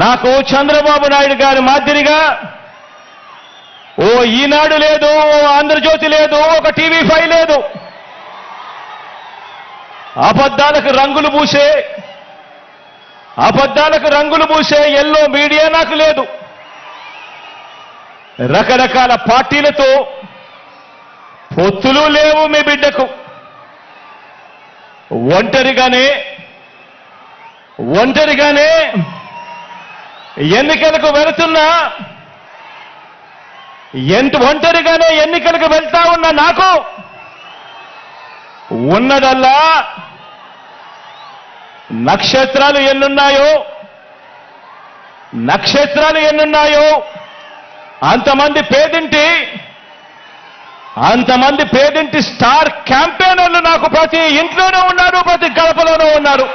నాకు చంద్రబాబు నాయుడు గారి మాదిరిగా ఓ ఈనాడు లేదు, ఓ ఆంధ్రజ్యోతి లేదు, ఒక టీవీ5 లేదు. అబద్ధాలకు రంగులు పూసే ఎల్లో మీడియా నాకు లేదు. రకరకాల పార్టీలతో పొత్తులు లేవు మీ బిడ్డకు. ఒంటరిగానే ఎన్నికలకు వెళుతున్నా, ఒంటరిగానే ఎన్నికలకు వెళ్తా ఉన్న నాకు ఉన్నదల్లా నక్షత్రాలు ఎన్నున్నాయో అంతమంది పేదింటి స్టార్ క్యాంపెయినర్లు నాకు ప్రతి ఇంట్లోనూ ఉన్నారు, ప్రతి గడపలోనూ ఉన్నారు.